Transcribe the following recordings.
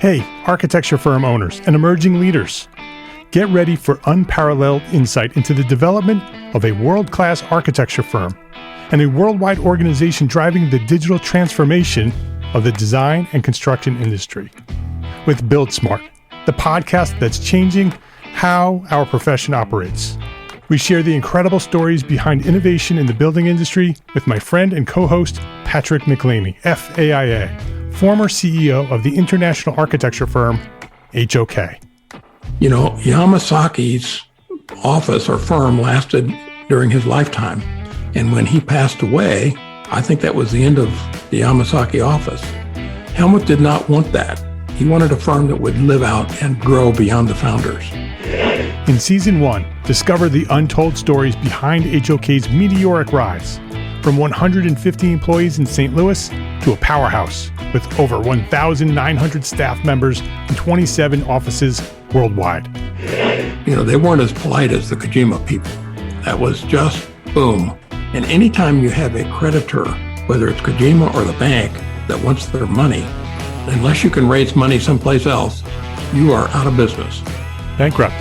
Hey, architecture firm owners and emerging leaders. Get ready for unparalleled insight into the development of a world-class architecture firm and a worldwide organization driving the digital transformation of the design and construction industry. With Build Smart, the podcast that's changing how our profession operates. We share the incredible stories behind innovation in the building industry with my friend and co-host, Patrick McLeamy, FAIA, former CEO of the international architecture firm, HOK. You know, Yamasaki's office or firm lasted during his lifetime. And when he passed away, I think that was the end of the Yamasaki office. Helmut did not want that. He wanted a firm that would live out and grow beyond the founders. In Season 1, discover the untold stories behind HOK's meteoric rise, from 150 employees in St. Louis to a powerhouse with over 1,900 staff members and 27 offices worldwide. You know, they weren't as polite as the Kojima people. That was just boom. And anytime you have a creditor, whether it's Kojima or the bank, that wants their money, unless you can raise money someplace else, you are out of business. Bankrupt.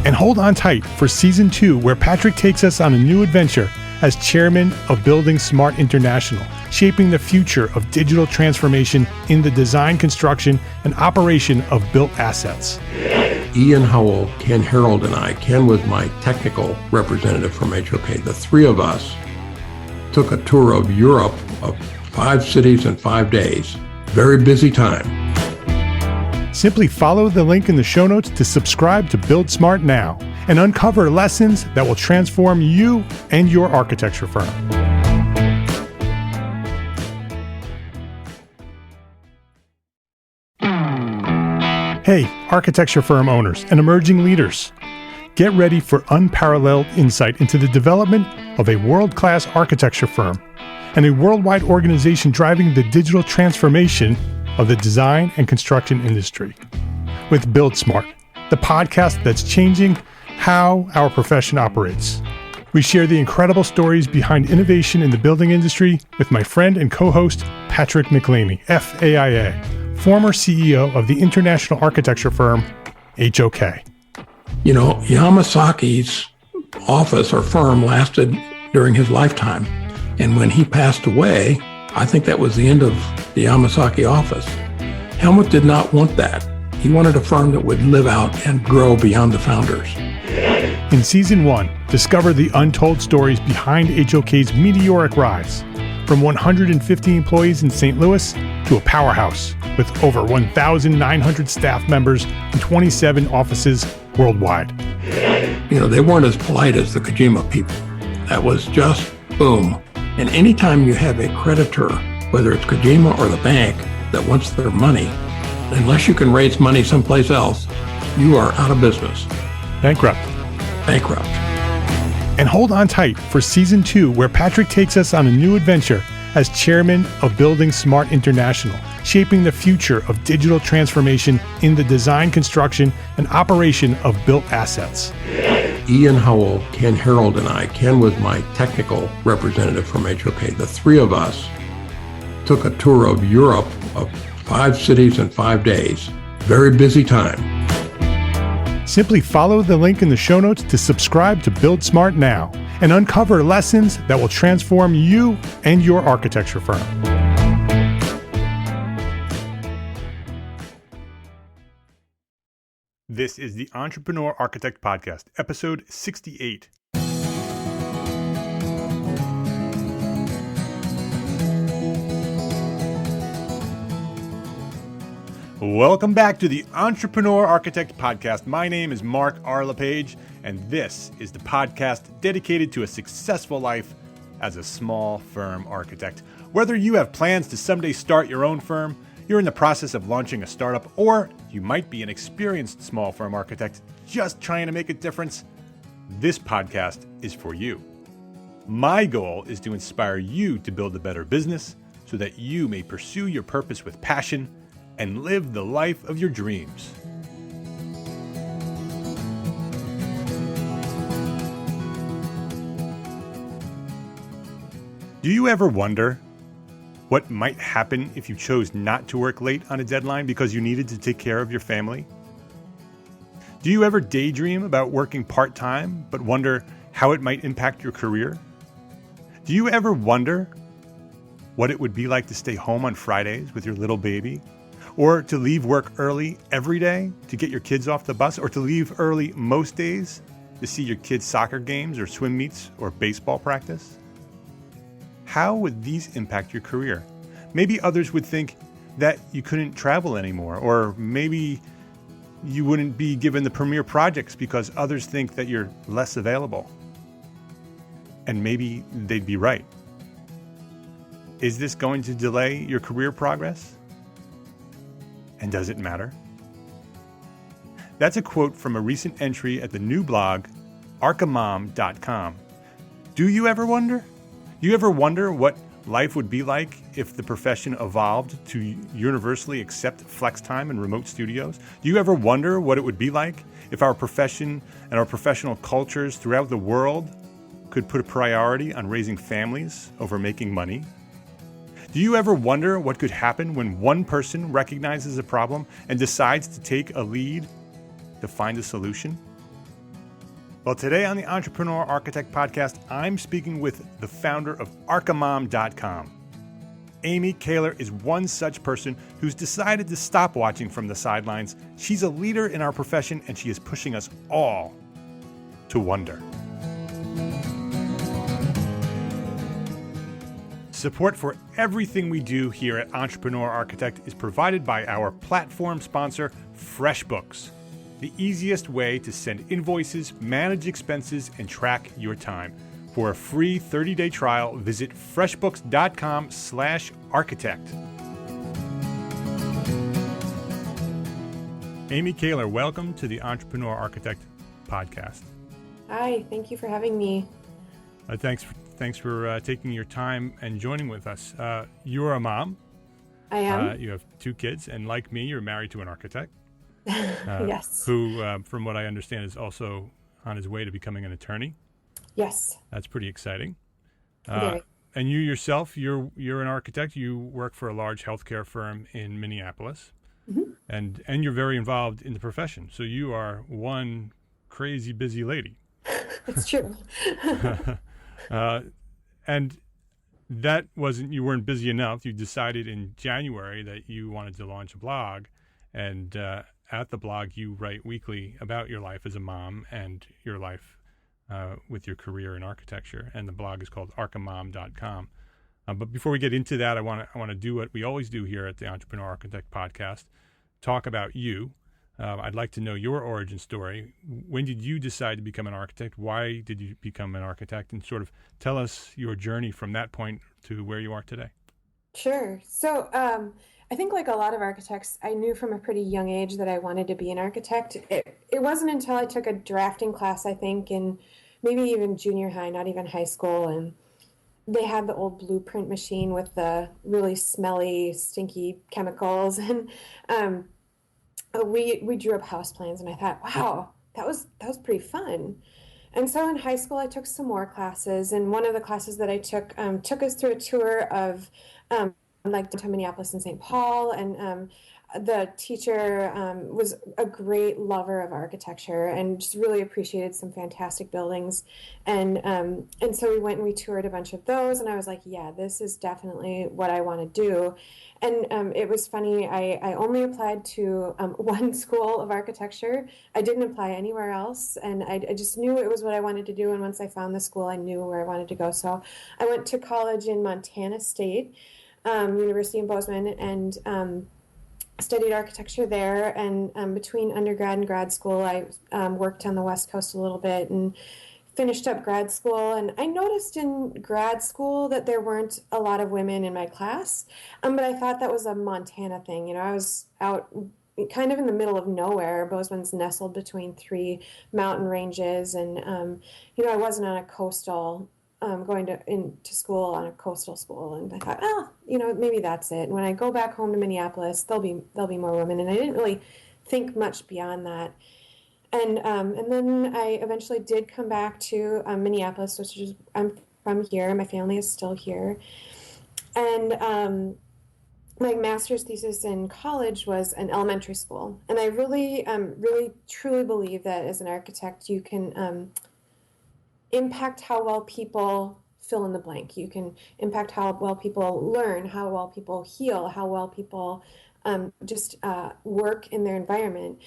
And hold on tight for Season 2, where Patrick takes us on a new adventure as chairman of Building Smart International, shaping the future of digital transformation in the design, construction, and operation of built assets. Ian Howell, Ken Harold, and I, Ken was my technical representative from HOK. The three of us took a tour of Europe of 5 cities in 5 days. Very busy time. Simply follow the link in the show notes to subscribe to Build Smart now and uncover lessons that will transform you and your architecture firm. Hey, architecture firm owners and emerging leaders. Get ready for unparalleled insight into the development of a world-class architecture firm and a worldwide organization driving the digital transformation of the design and construction industry. With Build Smart, the podcast that's changing how our profession operates. We share the incredible stories behind innovation in the building industry with my friend and co-host, Patrick McLeamy, FAIA, former CEO of the international architecture firm, HOK. You know, Yamasaki's office or firm lasted during his lifetime. And when he passed away, I think that was the end of the Yamasaki office. Helmut did not want that. He wanted a firm that would live out and grow beyond the founders. In Season 1, discover the untold stories behind HOK's meteoric rise, from 150 employees in St. Louis to a powerhouse with over 1,900 staff members and 27 offices worldwide. You know, they weren't as polite as the Kojima people. That was just boom. And anytime you have a creditor, whether it's Kojima or the bank, that wants their money, unless you can raise money someplace else, you are out of business. Bankrupt. And hold on tight for Season 2, where Patrick takes us on a new adventure as chairman of Building Smart International, shaping the future of digital transformation in the design, construction, and operation of built assets. Ian Howell, Ken Harold, and I, Ken was my technical representative from HOK. The three of us took a tour of Europe of 5 cities in 5 days. Very busy time. Simply follow the link in the show notes to subscribe to Build Smart now and uncover lessons that will transform you and your architecture firm. This is the Entrepreneur Architect Podcast, episode 68. Welcome back to the Entrepreneur Architect Podcast. My name is Mark R. LePage, and this is the podcast dedicated to a successful life as a small firm architect. Whether you have plans to someday start your own firm, you're in the process of launching a startup, or you might be an experienced small firm architect just trying to make a difference, this podcast is for you. My goal is to inspire you to build a better business so that you may pursue your purpose with passion and live the life of your dreams. Do you ever wonder what might happen if you chose not to work late on a deadline because you needed to take care of your family? Do you ever daydream about working part-time but wonder how it might impact your career? Do you ever wonder what it would be like to stay home on Fridays with your little baby? Or to leave work early every day to get your kids off the bus? Or to leave early most days to see your kids' soccer games or swim meets or baseball practice? How would these impact your career? Maybe others would think that you couldn't travel anymore, or maybe you wouldn't be given the premier projects because others think that you're less available. And maybe they'd be right. Is this going to delay your career progress? And does it matter? That's a quote from a recent entry at the new blog, arkamom.com. Do you ever wonder? Do you ever wonder what life would be like if the profession evolved to universally accept flex time and remote studios? Do you ever wonder what it would be like if our profession and our professional cultures throughout the world could put a priority on raising families over making money? Do you ever wonder what could happen when one person recognizes a problem and decides to take a lead to find a solution? Well, today on the Entrepreneur Architect Podcast, I'm speaking with the founder of arkamom.com. Amy Kalar is one such person who's decided to stop watching from the sidelines. She's a leader in our profession, and she is pushing us all to wonder. Support for everything we do here at Entrepreneur Architect is provided by our platform sponsor, FreshBooks, the easiest way to send invoices, manage expenses, and track your time. For a free 30-day trial, visit freshbooks.com/architect. Amy Kalar, welcome to the Entrepreneur Architect Podcast. Hi, thank you for having me. Thanks for taking your time and joining with us. You're a mom. I am. You have 2 kids, and like me, you're married to an architect. Yes. Who, from what I understand, is also on his way to becoming an attorney. Yes. That's pretty exciting. Very. And you yourself, you're an architect. You work for a large healthcare firm in Minneapolis, and you're very involved in the profession. So you are one crazy busy lady. It's true. And that you weren't busy enough. You decided in January that you wanted to launch a blog, and at the blog you write weekly about your life as a mom and your life with your career in architecture. And the blog is called arkamom.com. But before we get into that, I want to do what we always do here at the Entrepreneur Architect Podcast, talk about you. I'd like to know your origin story. When did you decide to become an architect? Why did you become an architect? And sort of tell us your journey from that point to where you are today. Sure. So I think like a lot of architects, I knew from a pretty young age that I wanted to be an architect. It wasn't until I took a drafting class, I think, in maybe even junior high, not even high school, and they had the old blueprint machine with the really smelly, stinky chemicals, and we drew up house plans, and I thought, wow, that was pretty fun. And so in high school, I took some more classes, and one of the classes that I took us through a tour of like to Minneapolis and St. Paul, and the teacher was a great lover of architecture and just really appreciated some fantastic buildings, and so we went and we toured a bunch of those, and I was like, yeah, this is definitely what I want to do. And it was funny, I only applied to one school of architecture. I didn't apply anywhere else, and I just knew it was what I wanted to do, and once I found the school, I knew where I wanted to go. So I went to college in Montana State, University in Bozeman, and studied architecture there. And between undergrad and grad school, I worked on the West Coast a little bit and finished up grad school. And I noticed in grad school that there weren't a lot of women in my class, but I thought that was a Montana thing. You know, I was out kind of in the middle of nowhere. Bozeman's nestled between 3 mountain ranges, and I wasn't on a coastal going into school on a coastal school, and I thought, maybe that's it. And when I go back home to Minneapolis, there'll be more women, and I didn't really think much beyond that. And then I eventually did come back to Minneapolis, which is I'm from here. My family is still here, And my master's thesis in college was in elementary school. And I really, really truly believe that as an architect, you can impact how well people fill in the blank. You can impact how well people learn, how well people heal, how well people just work in their environment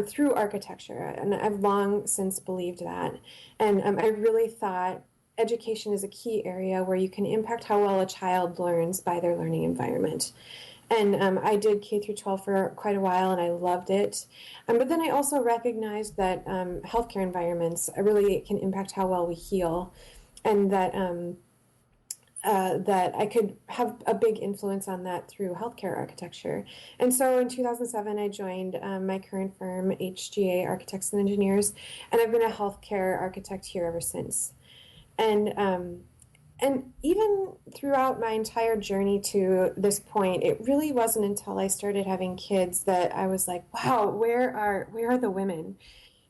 through architecture. And I've long since believed that. And I really thought education is a key area where you can impact how well a child learns by their learning environment. And I did K through 12 for quite a while, and I loved it. But then I also recognized that healthcare environments really can impact how well we heal, and that that I could have a big influence on that through healthcare architecture. And so in 2007, I joined my current firm, HGA Architects and Engineers, and I've been a healthcare architect here ever since. And even throughout my entire journey to this point, it really wasn't until I started having kids that I was like, wow, where are the women?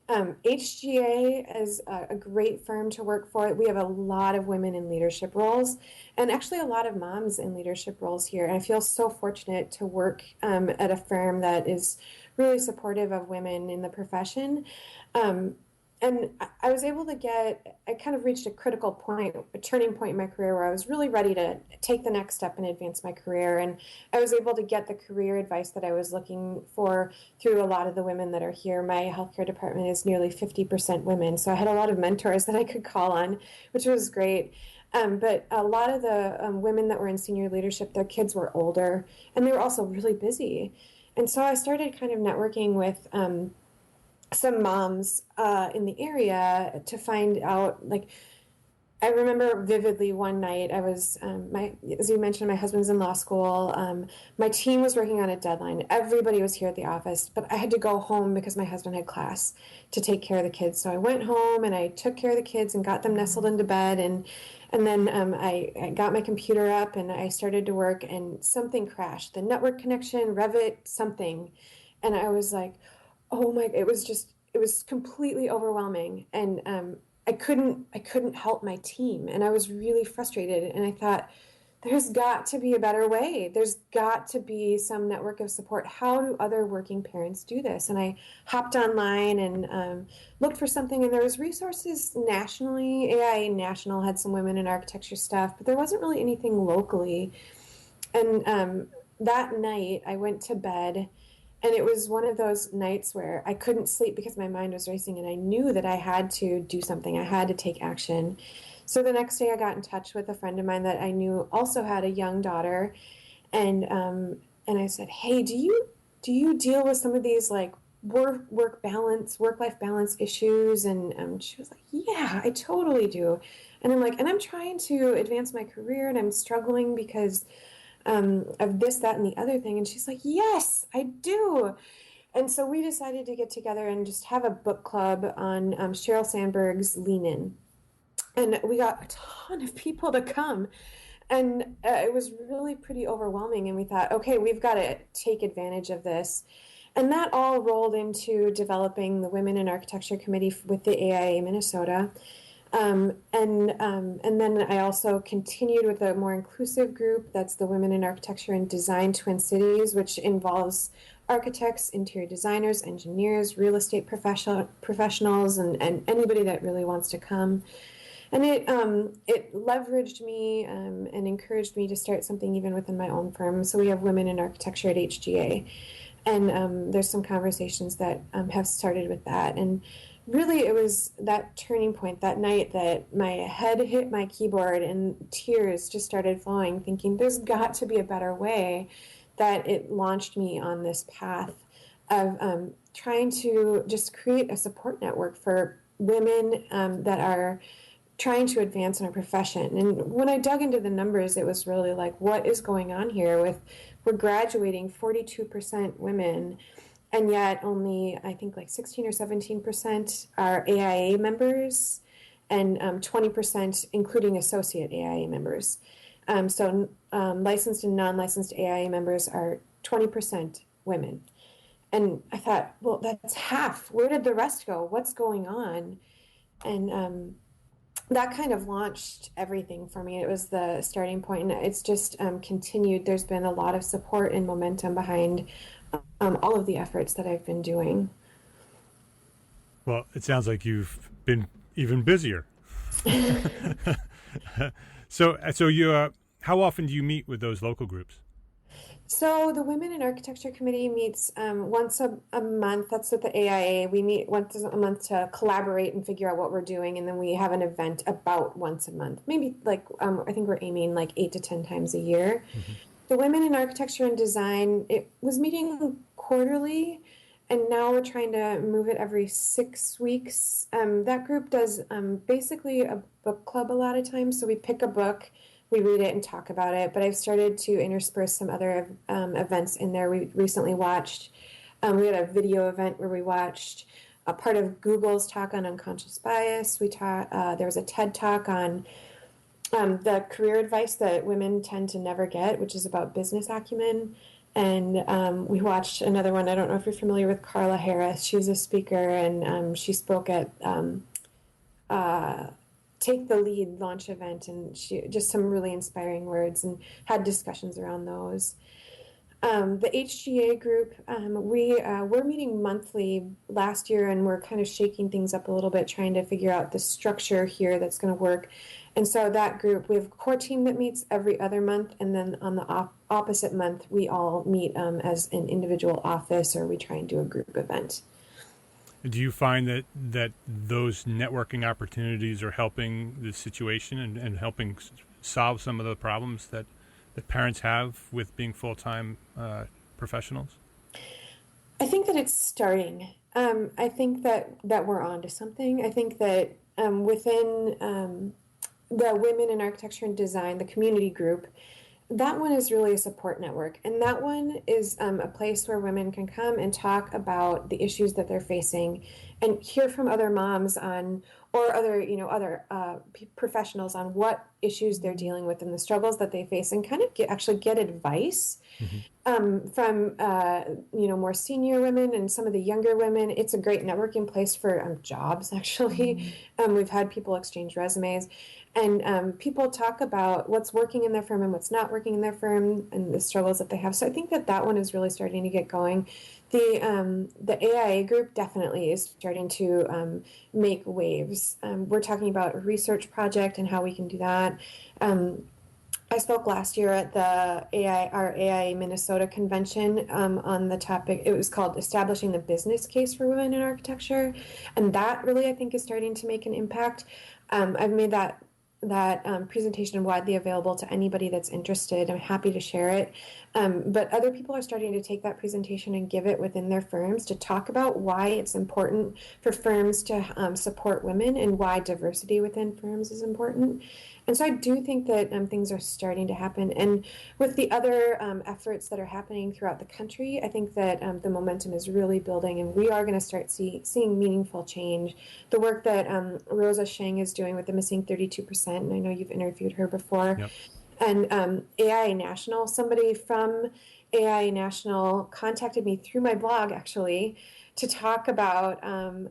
HGA is a great firm to work for. We have a lot of women in leadership roles, and actually a lot of moms in leadership roles here. And I feel so fortunate to work at a firm that is really supportive of women in the profession. And I was able to I kind of reached a critical point, a turning point in my career where I was really ready to take the next step and advance my career. And I was able to get the career advice that I was looking for through a lot of the women that are here. My healthcare department is nearly 50% women. So I had a lot of mentors that I could call on, which was great. But a lot of the women that were in senior leadership, their kids were older and they were also really busy. And so I started kind of networking with some moms in the area to find out, like, I remember vividly one night I was, as you mentioned, my husband's in law school. My team was working on a deadline. Everybody was here at the office, but I had to go home because my husband had class to take care of the kids. So I went home and I took care of the kids and got them nestled into bed. And then I got my computer up and I started to work and something crashed. The network connection, Revit, something. And I was like, oh my, it was completely overwhelming. And I couldn't help my team. And I was really frustrated. And I thought, there's got to be a better way. There's got to be some network of support. How do other working parents do this? And I hopped online and looked for something, and there was resources nationally. AIA National had some women in architecture stuff, but there wasn't really anything locally. And that night I went to bed, and it was one of those nights where I couldn't sleep because my mind was racing, and I knew that I had to do something. I had to take action. So the next day I got in touch with a friend of mine that I knew also had a young daughter. And I said, hey, do you deal with some of these like work-life balance issues? And she was like, yeah, I totally do. And I'm like, and I'm trying to advance my career and I'm struggling because of this, that, and the other thing. And she's like, yes, I do. And so we decided to get together and just have a book club on Sheryl Sandberg's Lean In. And we got a ton of people to come. And it was really pretty overwhelming. And we thought, okay, we've got to take advantage of this. And that all rolled into developing the Women in Architecture Committee with the AIA Minnesota. And then I also continued with a more inclusive group. That's the Women in Architecture and Design Twin Cities, which involves architects, interior designers, engineers, real estate professionals, and anybody that really wants to come. And it leveraged me and encouraged me to start something even within my own firm. So we have Women in Architecture at HGA. And there's some conversations that have started with that. And really, it was that turning point that night that my head hit my keyboard and tears just started flowing, thinking there's got to be a better way, that it launched me on this path of trying to just create a support network for women that are trying to advance in our profession. And when I dug into the numbers, it was really like, what is going on here? We're graduating 42% women, and yet only, I think, like 16 or 17% are AIA members, and 20%, including associate AIA members. So licensed and non-licensed AIA members are 20% women. And I thought, well, that's half. Where did the rest go? What's going on? And that kind of launched everything for me. It was the starting point, and it's just continued. There's been a lot of support and momentum behind all of the efforts that I've been doing. Well, it sounds like you've been even busier. So you, how often do you meet with those local groups? So the Women in Architecture Committee meets once a month. That's with the AIA. We meet once a month to collaborate and figure out what we're doing, and then we have an event about once a month. Maybe like I think we're aiming like 8 to 10 times a year. Mm-hmm. The Women in Architecture and Design, it was meeting quarterly, and now we're trying to move it every 6 weeks. That group does basically a book club a lot of times. So we pick a book, we read it and talk about it. But I've started to intersperse some other events in there. We recently watched, we had a video event where we watched a part of Google's talk on unconscious bias. There was a TED talk on the career advice that women tend to never get, which is about business acumen. And we watched another one. I don't know if you're familiar with Carla Harris. She's a speaker, and she spoke at Take the Lead launch event, and she just some really inspiring words and had discussions around those. The HGA group, we're meeting monthly last year, and we're kind of shaking things up a little bit, trying to figure out the structure here that's going to work. And so that group, we have a core team that meets every other month, and then on the opposite month, we all meet as an individual office, or we try and do a group event. Do you find that those networking opportunities are helping the situation and helping solve some of the problems that parents have with being full-time professionals? I think that it's starting. I think that we're on to something. I think that within the Women in Architecture and Design, the community group, that one is really a support network. And that one is a place where women can come and talk about the issues that they're facing and hear from other moms on, or other professionals on what issues they're dealing with and the struggles that they face, and kind of actually get advice from more senior women and some of the younger women. It's a great networking place for jobs, actually. We've had people exchange resumes, and people talk about what's working in their firm and what's not working in their firm and the struggles that they have. So I think that one is really starting to get going. The AIA group definitely is starting to make waves. We're talking about a research project and how we can do that. I spoke last year at the our AIA Minnesota convention on the topic. It was called Establishing the Business Case for Women in Architecture. And that really, I think, is starting to make an impact. I've made that presentation widely available to anybody that's interested. I'm happy to share it. But other people are starting to take that presentation and give it within their firms to talk about why it's important for firms to support women and why diversity within firms is important. And so I do think that things are starting to happen. And with the other efforts that are happening throughout the country, I think that the momentum is really building, and we are going to start seeing meaningful change. The work that Rosa Sheng is doing with the missing 32%, and I know you've interviewed her before, Yep. and AIA National, somebody from AIA National contacted me through my blog, actually, to talk about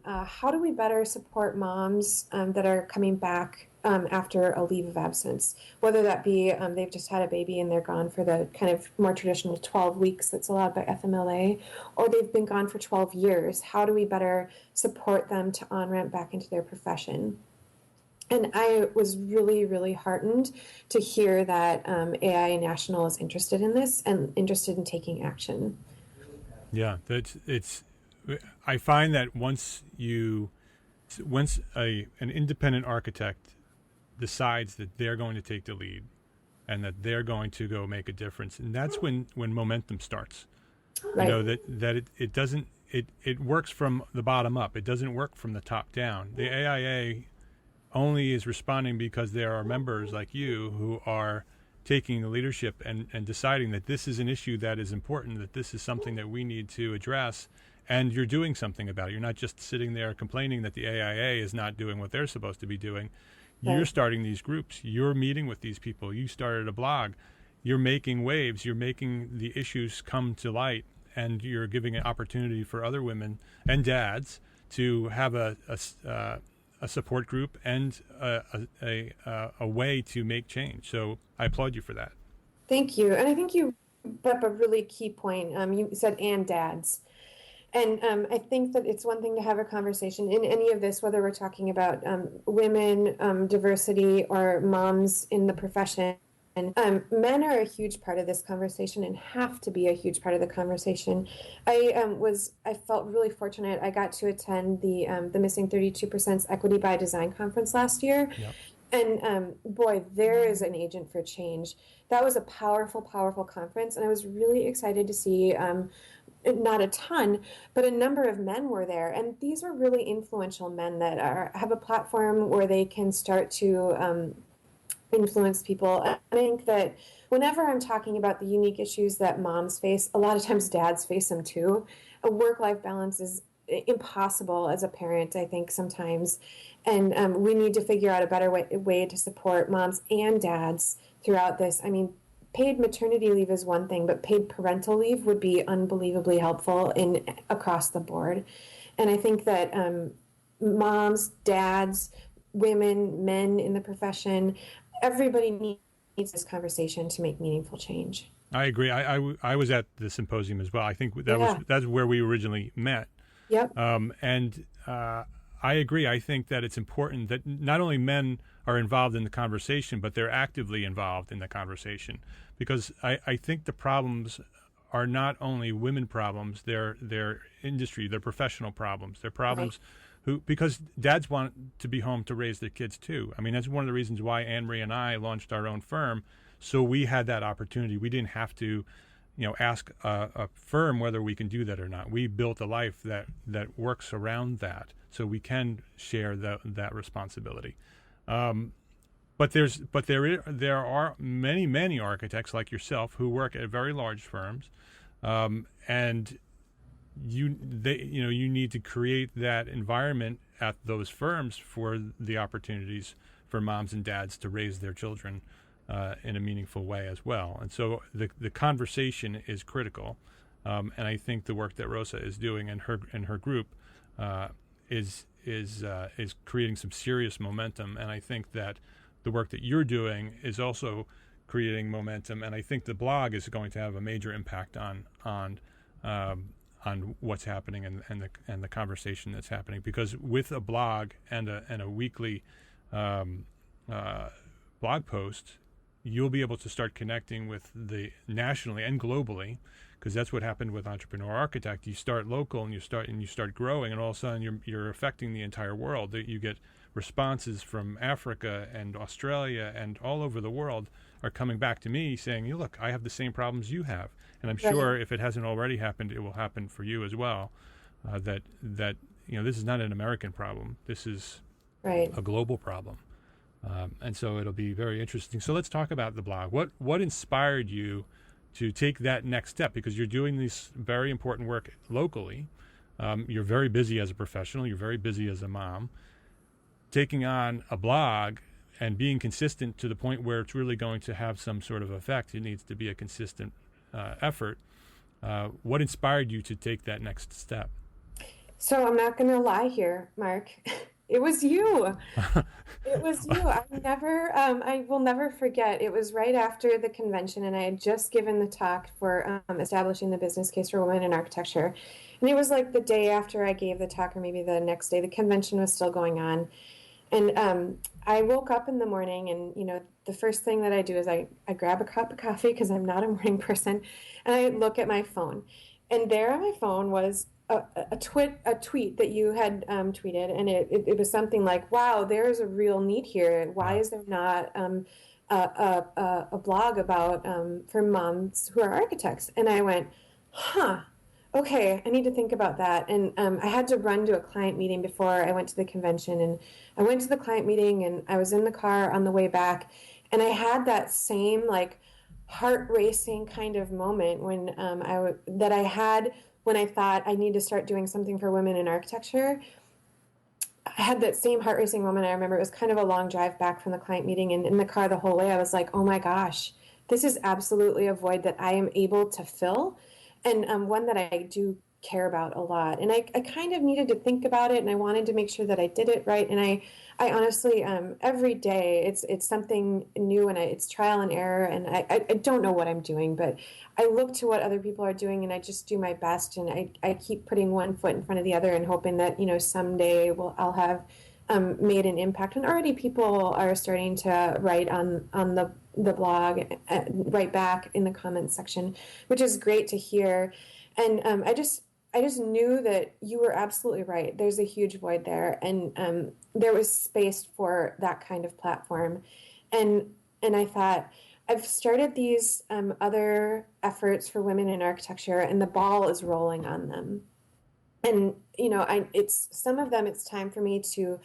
how do we better support moms that are coming back after a leave of absence, whether that be they've just had a baby and they're gone for the kind of more traditional 12 weeks that's allowed by FMLA, or they've been gone for 12 years. How do we better support them to on-ramp back into their profession? And I was really, really heartened to hear that AIA National is interested in this and interested in taking action. Yeah, I find that once an independent architect decides that they're going to take the lead and that they're going to go make a difference, and that's when momentum starts. Right. It works from the bottom up. It doesn't work from the top down. The AIA only is responding because there are members like you who are taking the leadership and deciding that this is an issue that is important, that this is something that we need to address, and you're doing something about it. You're not just sitting there complaining that the AIA is not doing what they're supposed to be doing. Right. You're starting these groups. You're meeting with these people. You started a blog. You're making waves. You're making the issues come to light, and you're giving an opportunity for other women and dads to have a a support group and a way to make change. So I applaud you for that. Thank you. And I think you brought up a really key point. You said and dads. And I think that it's one thing to have a conversation in any of this, whether we're talking about women, diversity, or moms in the profession. And men are a huge part of this conversation and have to be a huge part of the conversation. I felt really fortunate. I got to attend the Missing 32% Equity by Design conference last year. Yep. And boy, there is an agent for change. That was a powerful, powerful conference. And I was really excited to see not a ton, but a number of men were there. And these were really influential men that have a platform where they can start to influence people. I think that whenever I'm talking about the unique issues that moms face, a lot of times dads face them too. A work-life balance is impossible as a parent, I think, sometimes. And we need to figure out a better way to support moms and dads throughout this. I mean, paid maternity leave is one thing, but paid parental leave would be unbelievably helpful across the board. And I think that moms, dads, women, men in the profession, everybody needs this conversation to make meaningful change. I agree. I was at the symposium as well. I think that's where we originally met. Yep. I agree. I think that it's important that not only men are involved in the conversation, but they're actively involved in the conversation, because I think the problems are not only women problems, they're industry, they're professional problems, they're problems because dads want to be home to raise their kids too. I mean, that's one of the reasons why Anne Marie and I launched our own firm. So we had that opportunity. We didn't have to, ask a firm whether we can do that or not. We built a life that works around that, so we can share that responsibility. But there are many architects like yourself who work at very large firms, and you need to create that environment at those firms for the opportunities for moms and dads to raise their children in a meaningful way as well. And so the conversation is critical, and I think the work that Rosa is doing and her group is creating some serious momentum. And I think that the work that you're doing is also creating momentum. And I think the blog is going to have a major impact on what's happening and the conversation that's happening. Because with a blog and a weekly blog post, you'll be able to start connecting with the nationally and globally, because that's what happened with Entrepreneur Architect. You start local and you start growing, and all of a sudden you're affecting the entire world. That you get responses from Africa and Australia and all over the world are coming back to me saying, "Look, I have the same problems you have," and I'm sure if it hasn't already happened, it will happen for you as well. That this is not an American problem. This is a global problem. And so it'll be very interesting. So let's talk about the blog. What inspired you to take that next step? Because you're doing this very important work locally. You're very busy as a professional. You're very busy as a mom. Taking on a blog and being consistent to the point where it's really going to have some sort of effect. It needs to be a consistent effort. What inspired you to take that next step? So I'm not going to lie here, Mark. It was you. It was you. I will never forget. It was right after the convention, and I had just given the talk for establishing the business case for women in architecture. And it was like the day after I gave the talk, or maybe the next day. The convention was still going on. And I woke up in the morning, and, the first thing that I do is I grab a cup of coffee because I'm not a morning person, and I look at my phone. And there on my phone was a tweet that you had tweeted, and it was something like, "Wow, there is a real need here. Why is there not a blog about for moms who are architects?" And I went, okay, I need to think about that. And I had to run to a client meeting before I went to the convention, and I went to the client meeting, and I was in the car on the way back, and I had that same heart racing kind of moment when that I had when I thought I need to start doing something for women in architecture. I had that same heart racing moment. I remember it was kind of a long drive back from the client meeting, and in the car the whole way I was like, oh my gosh, this is absolutely a void that I am able to fill, and one that I do care about a lot. And I kind of needed to think about it, and I wanted to make sure that I did it right. And I honestly, every day it's something new, and it's trial and error. And I don't know what I'm doing, but I look to what other people are doing, and I just do my best. And I keep putting one foot in front of the other and hoping that, someday I'll have made an impact. And already people are starting to write on the blog, write back in the comments section, which is great to hear. And I just knew that you were absolutely right. There's a huge void there, and there was space for that kind of platform. And I thought, I've started these other efforts for women in architecture, and the ball is rolling on them. And it's some of them. It's time for me to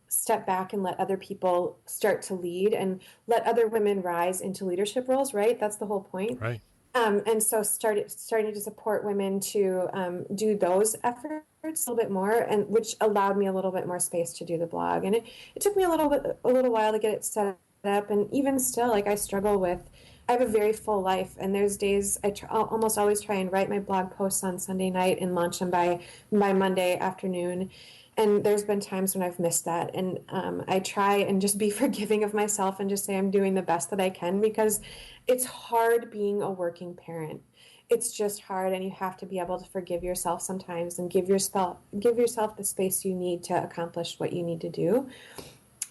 step back and let other people start to lead, and let other women rise into leadership roles. Right? That's the whole point. Right. And so starting to support women to do those efforts a little bit more, and which allowed me a little bit more space to do the blog. And it took me a little while to get it set up. And even still, like, I have a very full life, and there's days I'll almost always try and write my blog posts on Sunday night and launch them by Monday afternoon. And there's been times when I've missed that. And I try and just be forgiving of myself and just say I'm doing the best that I can, because it's hard being a working parent. It's just hard, and you have to be able to forgive yourself sometimes and give yourself the space you need to accomplish what you need to do.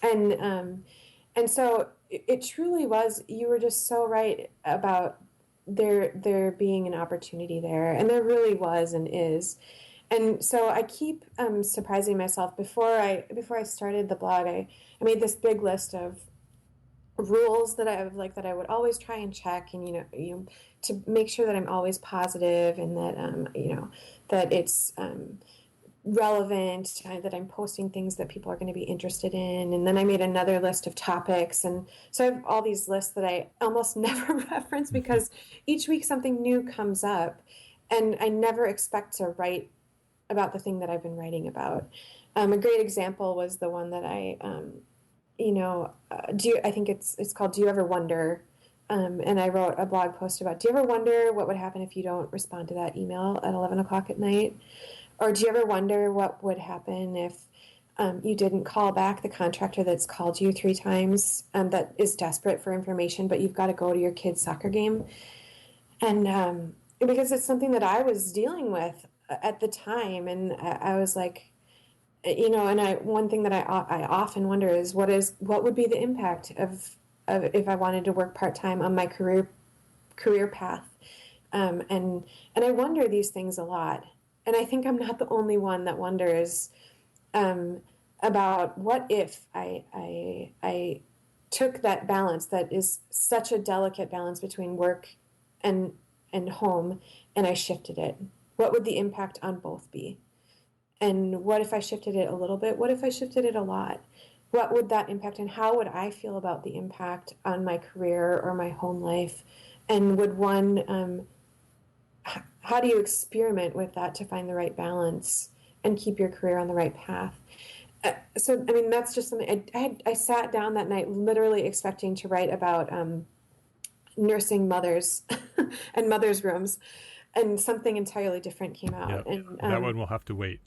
And so it truly was, you were just so right about there being an opportunity there, and there really was and is. And so I keep surprising myself. Before I started the blog, I made this big list of rules that I would always try and check, and to make sure that I'm always positive, and that that it's relevant, that I'm posting things that people are going to be interested in. And then I made another list of topics, and so I have all these lists that I almost never reference, because each week something new comes up, and I never expect to write about the thing that I've been writing about. A great example was the one that I I think it's called "Do You Ever Wonder?" And I wrote a blog post about, do you ever wonder what would happen if you don't respond to that email at 11 o'clock at night? Or do you ever wonder what would happen if you didn't call back the contractor that's called you 3 times, that is desperate for information, but you've got to go to your kid's soccer game? And because it's something that I was dealing with at the time, and I was like, and one thing that I often wonder is what would be the impact of if I wanted to work part-time on my career path, and I wonder these things a lot, and I think I'm not the only one that wonders about what if I took that balance that is such a delicate balance between work and home, and I shifted it. What would the impact on both be? And what if I shifted it a little bit? What if I shifted it a lot? What would that impact, and how would I feel about the impact on my career or my home life? And would one, how do you experiment with that to find the right balance and keep your career on the right path? So, I mean, that's just something I sat down that night literally expecting to write about nursing mothers and mothers' rooms, and something entirely different came out. Yeah, and that one will have to wait.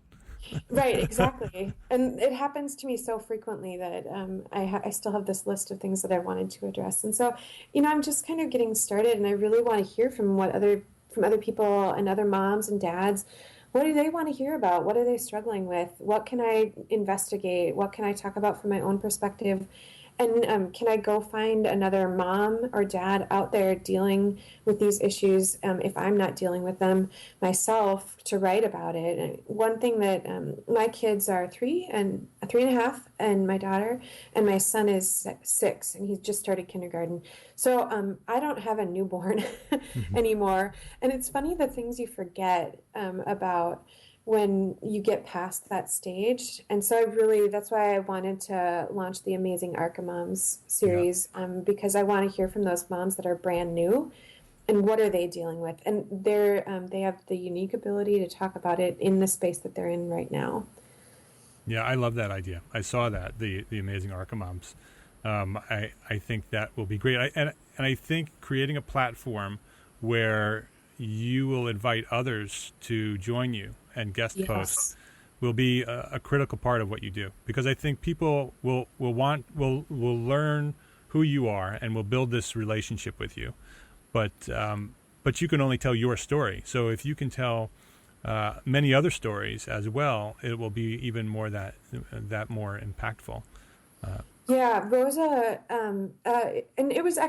Right, exactly. And it happens to me so frequently that I still have this list of things that I wanted to address. And so, I'm just kind of getting started, and I really want to hear from other people and other moms and dads. What do they want to hear about? What are they struggling with? What can I investigate? What can I talk about from my own perspective? And can I go find another mom or dad out there dealing with these issues, if I'm not dealing with them myself, to write about it? And one thing that my kids are 3 and 3.5, and my daughter, and my son is 6, and he's just started kindergarten. So I don't have a newborn anymore. And it's funny the things you forget about when you get past that stage. And so that's why I wanted to launch the Amazing Arca Moms series, because I want to hear from those moms that are brand new, and what are they dealing with? And they have the unique ability to talk about it in the space that they're in right now. Yeah, I love that idea. I saw that, the Amazing Arca Moms. I think that will be great. And I think creating a platform where you will invite others to join you and guest post Yes. will be a critical part of what you do, because I think people will learn who you are and will build this relationship with you, but you can only tell your story. So if you can tell many other stories as well, it will be even more that more impactful. Yeah, Rosa, and it was I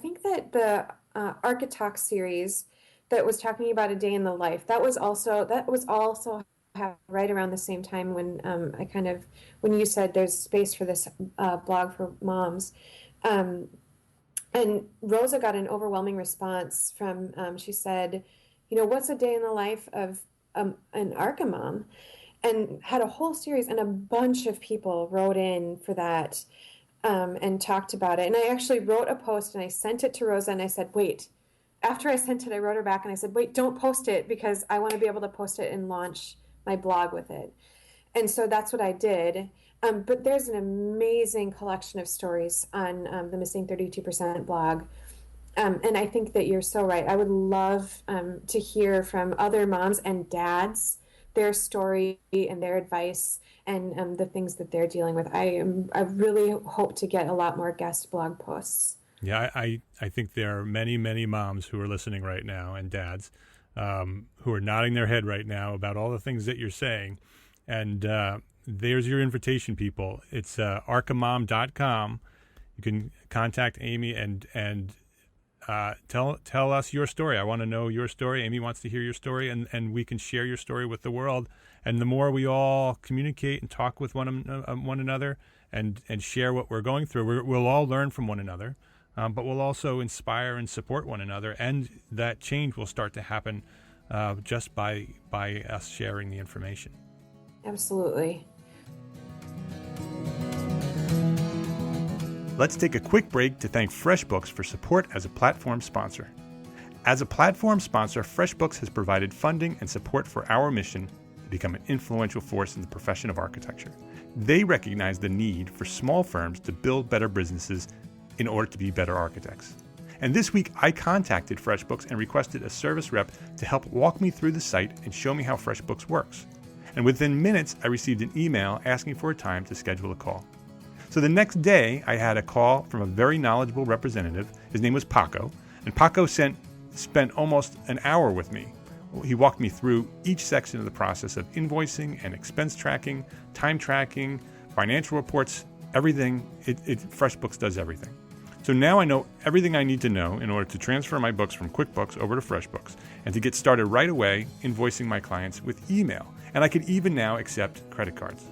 think that the Architalk series that was talking about a day in the life, that was also right around the same time when when you said there's space for this blog for moms. Um, and Rosa got an overwhelming response from, she said, what's a day in the life of an ARCA mom? And had a whole series, and a bunch of people wrote in for that, and talked about it. And I actually wrote a post and I sent it to Rosa, and I said, wait. After I sent it, I wrote her back and I said, wait, don't post it, because I want to be able to post it and launch my blog with it. And so that's what I did. But there's an amazing collection of stories on the Missing 32% blog. And I think that you're so right. I would love to hear from other moms and dads, their story and their advice, and the things that they're dealing with. I really hope to get a lot more guest blog posts. Yeah, I think there are many, many moms who are listening right now, and dads who are nodding their head right now about all the things that you're saying. And there's your invitation, people. It's arcamom.com. You can contact Amy and tell us your story. I want to know your story. Amy wants to hear your story, and we can share your story with the world. And the more we all communicate and talk with one another and share what we're going through, we'll all learn from one another. But we'll also inspire and support one another, and that change will start to happen just by us sharing the information. Absolutely. Let's take a quick break to thank FreshBooks for support as a platform sponsor. As a platform sponsor, FreshBooks has provided funding and support for our mission to become an influential force in the profession of architecture. They recognize the need for small firms to build better businesses in order to be better architects. And this week, I contacted FreshBooks and requested a service rep to help walk me through the site and show me how FreshBooks works. And within minutes, I received an email asking for a time to schedule a call. So the next day, I had a call from a very knowledgeable representative. His name was Paco, and Paco spent almost an hour with me. He walked me through each section of the process of invoicing and expense tracking, time tracking, financial reports, everything. FreshBooks does everything. So now I know everything I need to know in order to transfer my books from QuickBooks over to FreshBooks and to get started right away invoicing my clients with email. And I can even now accept credit cards.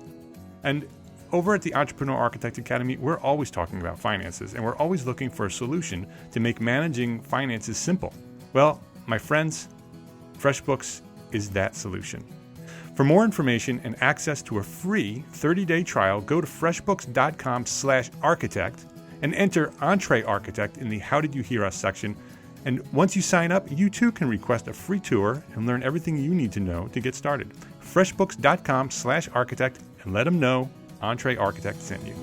And over at the Entrepreneur Architect Academy, we're always talking about finances, and we're always looking for a solution to make managing finances simple. Well, my friends, FreshBooks is that solution. For more information and access to a free 30-day trial, go to freshbooks.com/architect and enter Entree Architect in the How Did You Hear Us section. And once you sign up, you too can request a free tour and learn everything you need to know to get started. freshbooks.com/architect, and let them know Entree Architect sent you.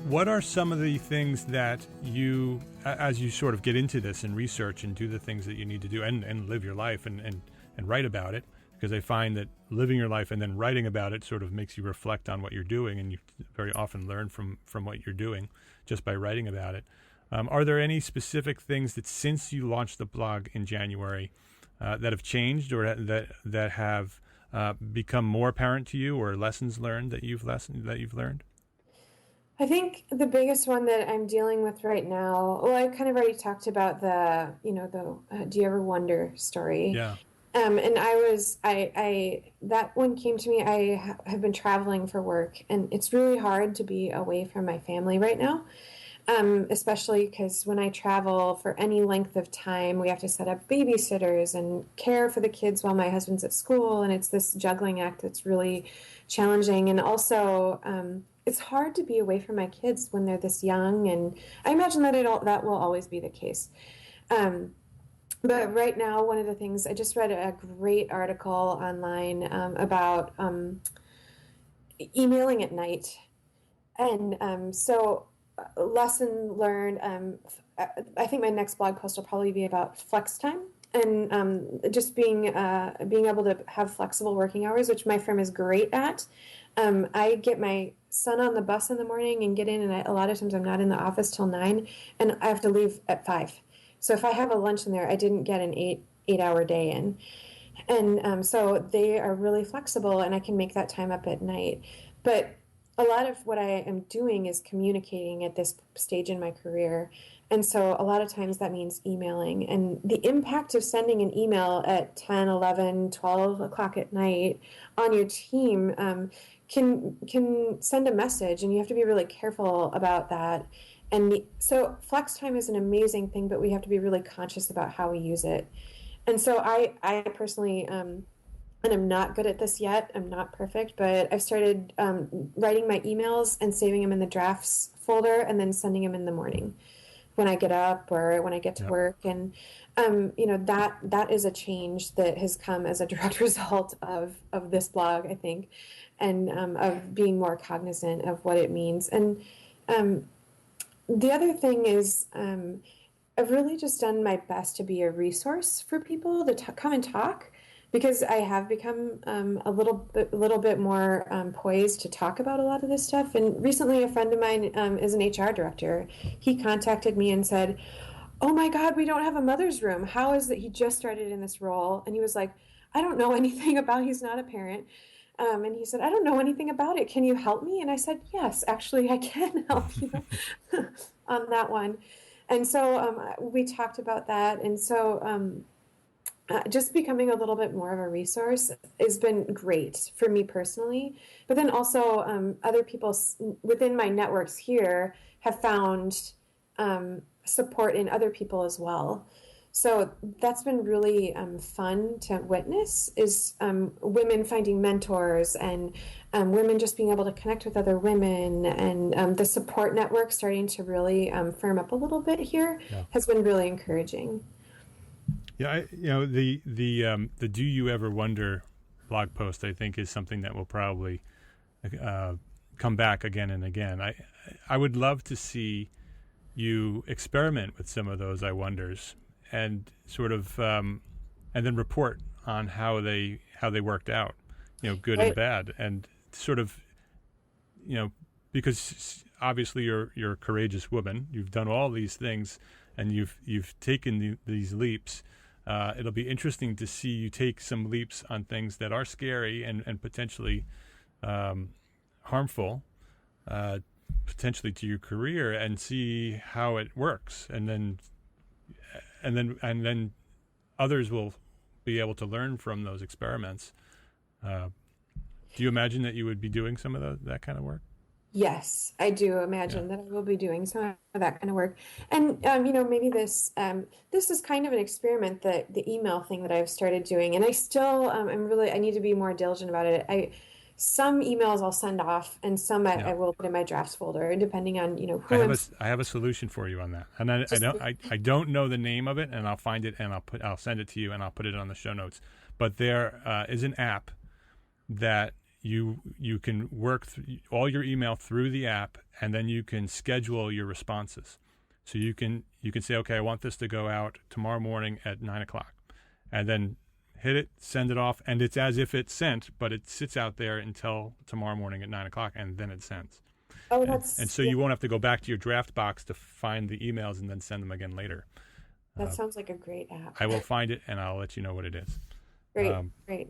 What are some of the things that you, as you sort of get into this and research and do the things that you need to do and live your life and write about it? Because I find that living your life and then writing about it sort of makes you reflect on what you're doing, and you very often learn from what you're doing just by writing about it. Are there any specific things that since you launched the blog in January that have changed or that have become more apparent to you, or lessons learned that you've learned? I think the biggest one that I'm dealing with right now, well, I kind of already talked about the Do You Ever Wonder story. Yeah. And that one came to me. I have been traveling for work, and it's really hard to be away from my family right now. Especially because when I travel for any length of time, we have to set up babysitters and care for the kids while my husband's at school. And it's this juggling act that's really challenging. And also, it's hard to be away from my kids when they're this young. And I imagine that that will always be the case. But right now, one of the things, I just read a great article online about emailing at night. And so lesson learned, I think my next blog post will probably be about flex time and just being able to have flexible working hours, which my firm is great at. I get my son on the bus in the morning and get in, and a lot of times I'm not in the office till 9, and I have to leave at 5. So if I have a lunch in there, I didn't get an 8-hour day in. And so they are really flexible, and I can make that time up at night. But a lot of what I am doing is communicating at this stage in my career. And so a lot of times that means emailing. And the impact of sending an email at 10, 11, 12 o'clock at night on your team can send a message, and you have to be really careful about that. And so flex time is an amazing thing, but we have to be really conscious about how we use it. And so I personally, and I'm not good at this yet, I'm not perfect, but I've started writing my emails and saving them in the drafts folder and then sending them in the morning when I get up or when I get to work. And, that is a change that has come as a direct result of this blog, I think, and of being more cognizant of what it means. And the other thing is I've really just done my best to be a resource for people to come and talk, because I have become a little bit more poised to talk about a lot of this stuff. And recently, a friend of mine is an HR director. He contacted me and said, "Oh my God, we don't have a mother's room. How is it?" He just started in this role, and he was like, "I don't know anything about." He's not a parent. And he said, "I don't know anything about it. Can you help me?" And I said, "Yes, actually, I can help you on that one." And so we talked about that. And so just becoming a little bit more of a resource has been great for me personally. But then also other people within my networks here have found support in other people as well. So that's been really fun to witness, is women finding mentors, and women just being able to connect with other women, and the support network starting to really firm up a little bit here has been really encouraging. Yeah, the "Do You Ever Wonder" blog post, I think, is something that will probably come back again and again. I would love to see you experiment with some of those "I wonders" and sort of and then report on how they worked out, good and bad, and sort of, because obviously you're a courageous woman. You've done all these things, and you've taken these leaps. It'll be interesting to see you take some leaps on things that are scary and potentially harmful, potentially to your career, and see how it works, and then others will be able to learn from those experiments. Do you imagine that you would be doing some of that kind of work? Yes, I do imagine that I will be doing some of that kind of work. And, maybe this is kind of an experiment, the email thing that I've started doing. And I still, I need to be more diligent about it. Some emails I'll send off, and some I will put in my drafts folder, depending on, who I have a solution for you on that. And I don't know the name of it, and I'll find it, and I'll send it to you, and I'll put it on the show notes. But there is an app that you can work all your email through the app, and then you can schedule your responses. So you can say, okay, I want this to go out tomorrow morning at 9 o'clock, and then hit it, send it off, and it's as if it's sent, but it sits out there until tomorrow morning at 9 o'clock, and then it sends. Oh, and so you won't have to go back to your draft box to find the emails and then send them again later. That sounds like a great app. I will find it, and I'll let you know what it is. Great, great.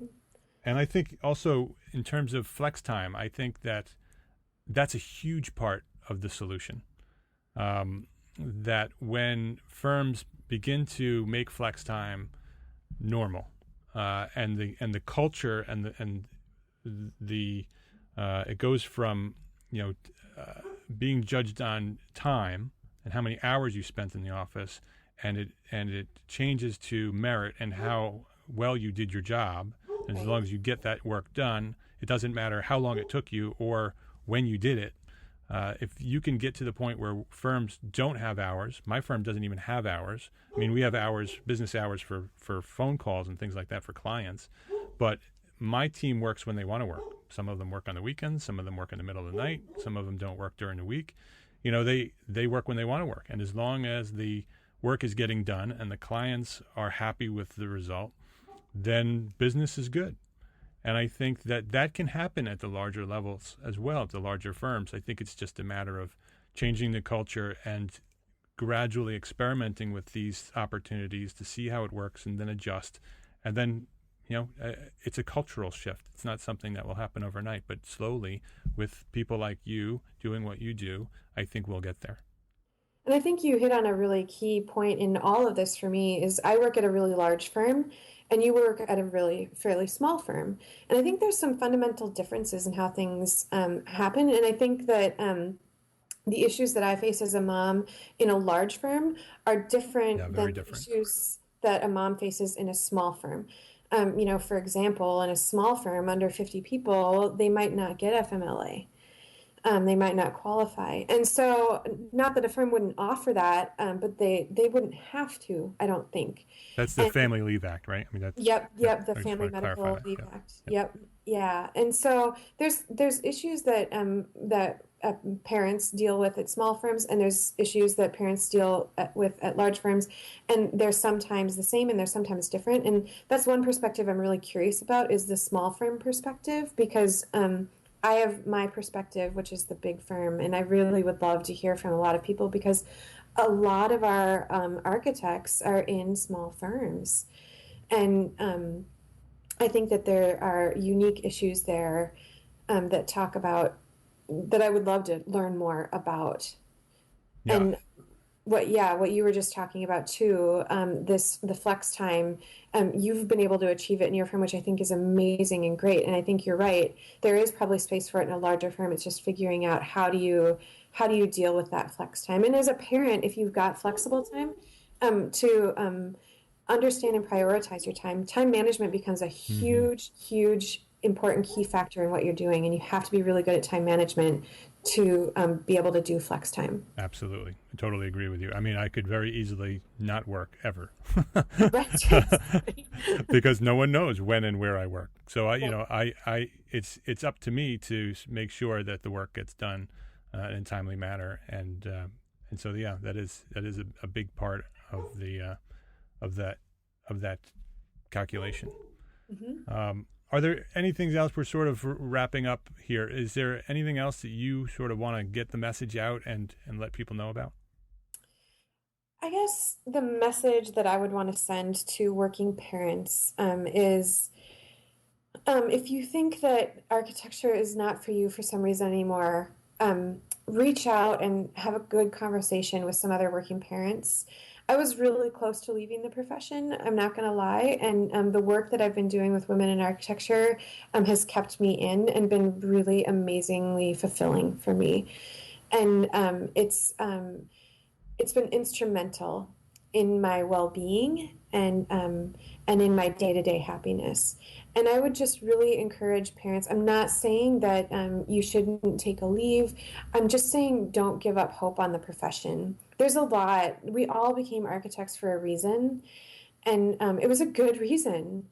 And I think also in terms of flex time, I think that's a huge part of the solution. That when firms begin to make flex time normal, and the culture and the it goes from being judged on time and how many hours you spent in the office, and it changes to merit and how well you did your job. And as long as you get that work done, it doesn't matter how long it took you or when you did it. If you can get to the point where firms don't have hours, my firm doesn't even have hours. I mean, we have hours, business hours for phone calls and things like that for clients. But my team works when they want to work. Some of them work on the weekends. Some of them work in the middle of the night. Some of them don't work during the week. they work when they want to work. And as long as the work is getting done and the clients are happy with the result, then business is good. And I think that can happen at the larger levels as well, at the larger firms. I think it's just a matter of changing the culture and gradually experimenting with these opportunities to see how it works and then adjust. And then, it's a cultural shift. It's not something that will happen overnight, but slowly, with people like you doing what you do, I think we'll get there. And I think you hit on a really key point in all of this for me is I work at a really large firm and you work at a really fairly small firm. And I think there's some fundamental differences in how things happen. And I think that the issues that I face as a mom in a large firm are different than the issues that a mom faces in a small firm. For example, in a small firm under 50 people, they might not get FMLA. They might not qualify. And so, not that a firm wouldn't offer that, but they wouldn't have to, I don't think. That's the Family Leave Act, right? I mean, that's the Family Medical Leave Act. Yep. Yeah. And so there's issues that parents deal with at small firms, and there's issues that parents deal with at large firms, and they're sometimes the same and they're sometimes different. And that's one perspective I'm really curious about is the small firm perspective, because I have my perspective, which is the big firm, and I really would love to hear from a lot of people because a lot of our architects are in small firms. And I think that there are unique issues there that talk about, that I would love to learn more about. Yeah. And what you were just talking about too, the flex time, you've been able to achieve it in your firm, which I think is amazing and great. And I think you're right. There is probably space for it in a larger firm. It's just figuring out how do you deal with that flex time. And as a parent, if you've got flexible time, to understand and prioritize your time management becomes a huge, huge, important key factor in what you're doing. And you have to be really good at time management to be able to do flex time. Absolutely. I totally agree with you. I mean, I could very easily not work ever. Because no one knows when and where I work. So it's up to me to make sure that the work gets done in a timely manner. And so, that is a big part of the of that calculation. Mm-hmm. Are there anything else? We're sort of wrapping up here. Is there anything else that you sort of want to get the message out and let people know about? I guess the message that I would want to send to working parents is if you think that architecture is not for you for some reason anymore, reach out and have a good conversation with some other working parents. I was really close to leaving the profession, I'm not going to lie, and the work that I've been doing with women in architecture has kept me in and been really amazingly fulfilling for me. And it's been instrumental in my well-being and in my day-to-day happiness. And I would just really encourage parents. I'm not saying that you shouldn't take a leave. I'm just saying don't give up hope on the profession. There's a lot. We all became architects for a reason, and it was a good reason.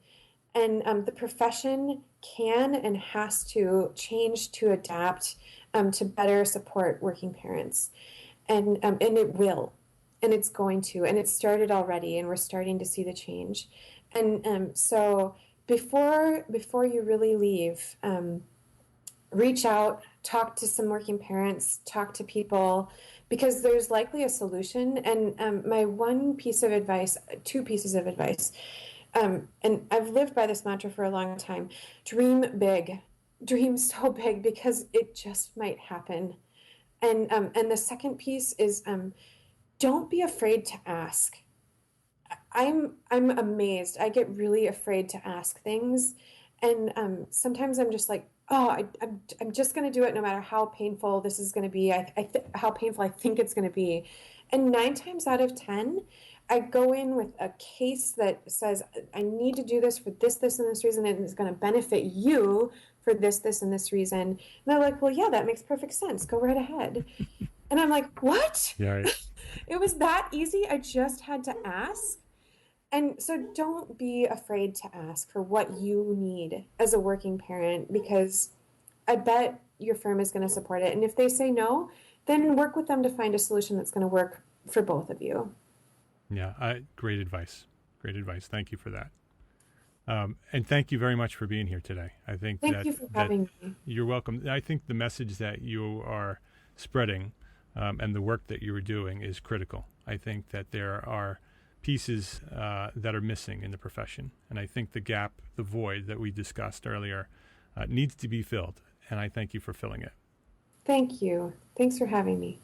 And the profession can and has to change to adapt to better support working parents. And it will, and it's going to, and it started already, and we're starting to see the change. And so before you really leave, reach out, talk to some working parents, talk to people, because there's likely a solution. And my two pieces of advice, and I've lived by this mantra for a long time: dream big, dream so big, because it just might happen. And the second piece is don't be afraid to ask. I'm amazed. I get really afraid to ask things, and sometimes I'm just like, I'm just going to do it no matter how painful this is going to be. How painful I think it's going to be, and 9 times out of 10, I go in with a case that says I need to do this for this, and this reason, and it's going to benefit you for this, and this reason. And they're like, well, yeah, that makes perfect sense. Go right ahead. And I'm like, what? Yeah, right. It was that easy. I just had to ask. And so don't be afraid to ask for what you need as a working parent, because I bet your firm is going to support it. And if they say no, then work with them to find a solution that's going to work for both of you. Yeah, great advice. Great advice. Thank you for that. And thank you very much for being here today. I think Thank you for having me. You're welcome. I think the message that you are spreading and the work that you are doing is critical. I think that there are pieces that are missing in the profession. And I think the gap, the void that we discussed earlier needs to be filled. And I thank you for filling it. Thank you. Thanks for having me.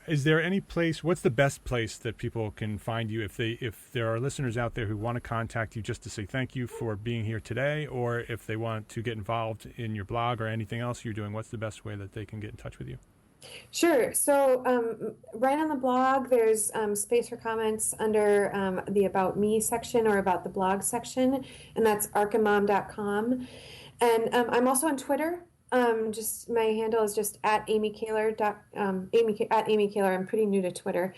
Is there any place, what's the best place that people can find you if there are listeners out there who want to contact you just to say thank you for being here today, or if they want to get involved in your blog or anything else you're doing, what's the best way that they can get in touch with you? Sure. So right on the blog, there's space for comments under the About Me section or About the Blog section, and that's archimom.com. And I'm also on Twitter. Just my handle is just at Amy Kalar. Amy Kalar. I'm pretty new to Twitter.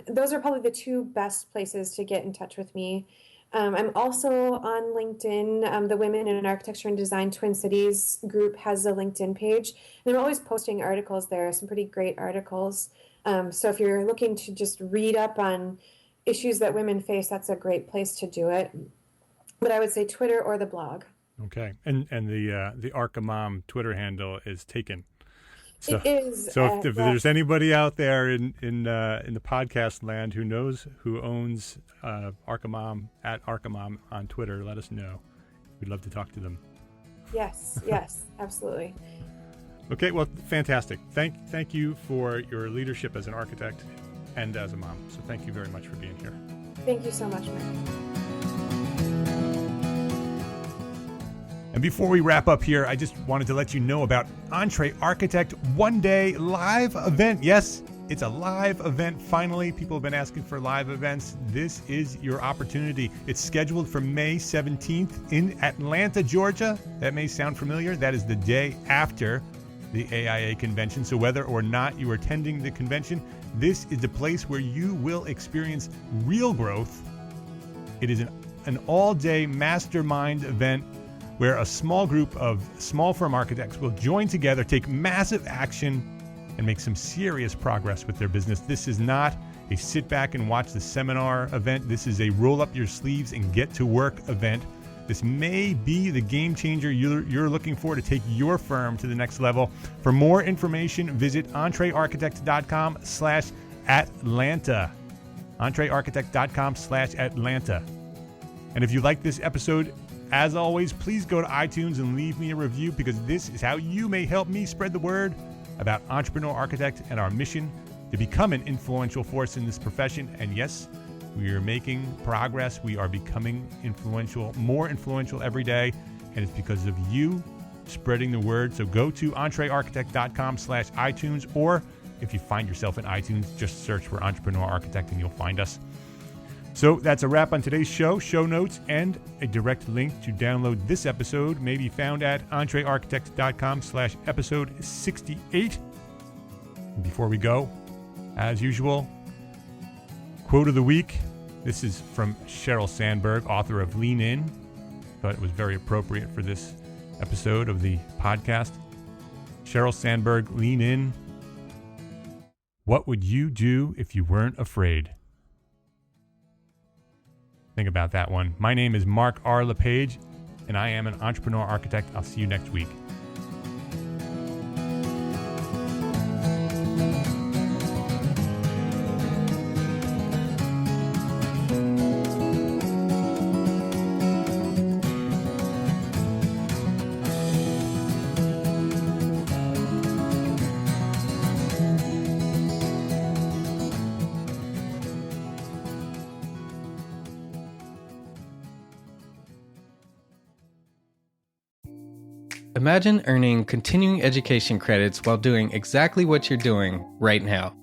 Those are probably the two best places to get in touch with me. I'm also on LinkedIn. The Women in Architecture and Design Twin Cities group has a LinkedIn page, and I'm always posting articles there, some pretty great articles. So if you're looking to just read up on issues that women face, that's a great place to do it. But I would say Twitter or the blog. Okay, and the Archimom Twitter handle is taken. So, it is. So if there's anybody out there in the podcast land who owns Archimom at Archimom on Twitter, let us know. We'd love to talk to them. Yes, absolutely. Okay, well, fantastic. Thank you for your leadership as an architect and as a mom. So thank you very much for being here. Thank you so much, Mike. And before we wrap up here, I just wanted to let you know about Entree Architect one-day live event. Yes, it's a live event. Finally, people have been asking for live events. This is your opportunity. It's scheduled for May 17th in Atlanta, Georgia. That may sound familiar. That is the day after the AIA convention. So whether or not you are attending the convention, this is the place where you will experience real growth. It is an all-day mastermind event where a small group of small firm architects will join together, take massive action, and make some serious progress with their business. This is not a sit back and watch the seminar event. This is a roll up your sleeves and get to work event. This may be the game changer you're looking for to take your firm to the next level. For more information, visit entrearchitect.com/Atlanta. entrearchitect.com/Atlanta. And if you like this episode, as always, please go to iTunes and leave me a review, because this is how you may help me spread the word about Entrepreneur Architect and our mission to become an influential force in this profession. And yes, we are making progress. We are becoming influential, more influential every day. And it's because of you spreading the word. So go to entrearchitect.com/iTunes, or if you find yourself in iTunes, just search for Entrepreneur Architect and you'll find us. So that's a wrap on today's show. Show notes and a direct link to download this episode may be found at entrearchitect.com/episode 68. And before we go, as usual, quote of the week. This is from Sheryl Sandberg, author of Lean In. Thought it was very appropriate for this episode of the podcast. Sheryl Sandberg, Lean In. What would you do if you weren't afraid? Think about that one. My name is Mark R. LePage, and I am an entrepreneur architect. I'll see you next week. Imagine earning continuing education credits while doing exactly what you're doing right now.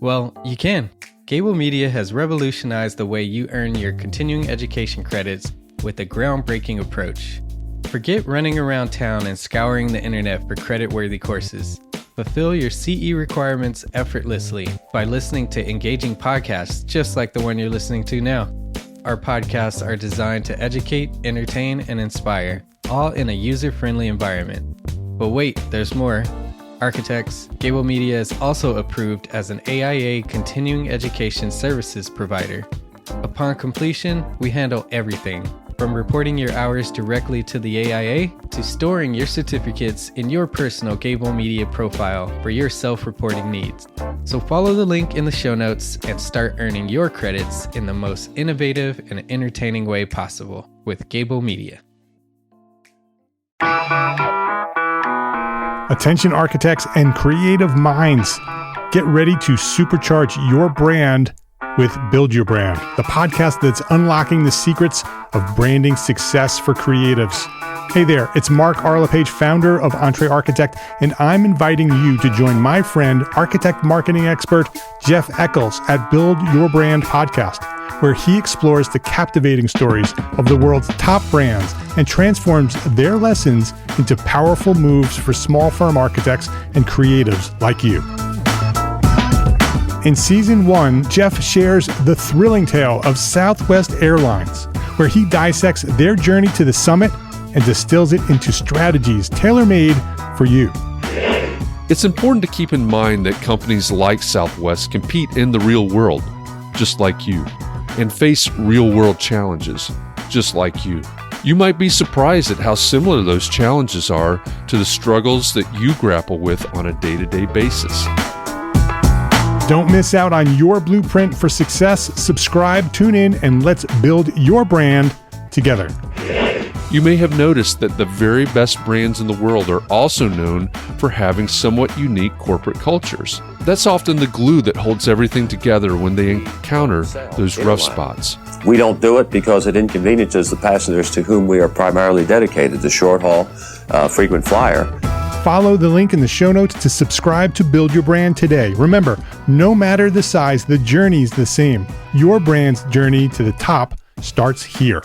Well, you can. Gable Media has revolutionized the way you earn your continuing education credits with a groundbreaking approach. Forget running around town and scouring the internet for credit-worthy courses. Fulfill your CE requirements effortlessly by listening to engaging podcasts just like the one you're listening to now. Our podcasts are designed to educate, entertain, and inspire, all in a user-friendly environment. But wait, there's more. architects, Gable Media is also approved as an AIA continuing education services provider. Upon completion, we handle everything, from reporting your hours directly to the AIA to storing your certificates in your personal Gable Media profile for your self-reporting needs. So follow the link in the show notes and start earning your credits in the most innovative and entertaining way possible with Gable Media. Attention architects and creative minds, get ready to supercharge your brand with Build Your Brand, the podcast that's unlocking the secrets of branding success for creatives. Hey there, it's Mark Arlepage, founder of Entre Architect, and I'm inviting you to join my friend, architect marketing expert Jeff Eccles at Build Your Brand podcast, where he explores the captivating stories of the world's top brands and transforms their lessons into powerful moves for small firm architects and creatives like you. In Season 1, Jeff shares the thrilling tale of Southwest Airlines, where he dissects their journey to the summit and distills it into strategies tailor-made for you. It's important to keep in mind that companies like Southwest compete in the real world, just like you, and face real-world challenges, just like you. You might be surprised at how similar those challenges are to the struggles that you grapple with on a day-to-day basis. Don't miss out on your blueprint for success. Subscribe, tune in, and let's build your brand together. You may have noticed that the very best brands in the world are also known for having somewhat unique corporate cultures. That's often the glue that holds everything together when they encounter those rough spots. We don't do it because it inconveniences the passengers to whom we are primarily dedicated, the short haul, frequent flyer. Follow the link in the show notes to subscribe to Build Your Brand today. Remember, no matter the size, the journey's the same. Your brand's journey to the top starts here.